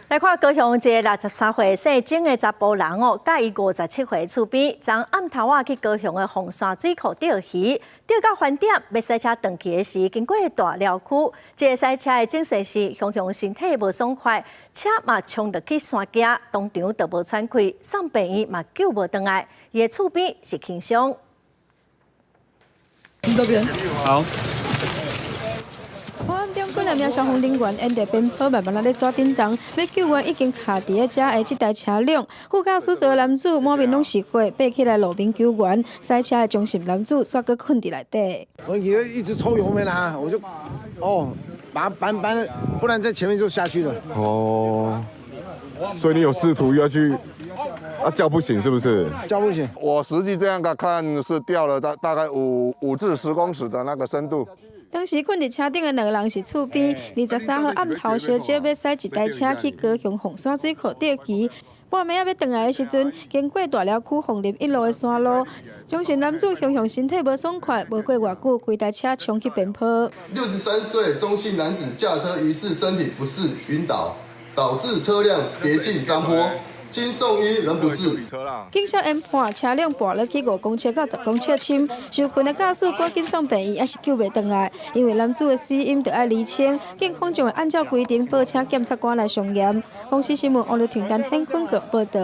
来看高雄一个63岁姓曾的查甫人哦，甲伊57岁厝边，昨暗头去高雄的凤山水库钓鱼，钓到翻点要驶车转去的时，经过大寮区，这个驶车的警示是雄雄身体无爽快，车嘛冲入去山崖，当场就无喘气，送病院嘛救无回来，伊的厝边是轻伤。这边好。 破案中，几两名消防人员沿着边坡慢慢在山顶上，要救援已经卡伫车的这台车辆。副驾驶座的男子满面拢是血，爬起来路边救援。赛车的中心男子煞搁困伫内底。我以为一直抽油门啊，我就把它搬，不然在前面就下去了。哦，所以你有试图要去叫不醒是不是？叫不醒。我实际这样看是掉了大概5至10公尺的那个深度。 当时困伫车顶的2个人是厝边，23号暗头小姐要驶一台车去高雄凤山水库钓鱼，半暝要回来的时阵，经过大寮区凤林1路的山路，中性男子雄雄身体无爽快，无过偌久，规台车冲去边坡。63岁中性男子驾车疑似身体不适晕倒，导致车辆跌进山坡。 经送医仍不治。警察研判车辆跋落去5公尺到10公尺深，受困的驾驶赶紧送病院，也是救袂回来。因为男子的死因就要厘清，警方将会按照规定报请检察官来上验。公司新闻王刘庭丹、hen坤国报道。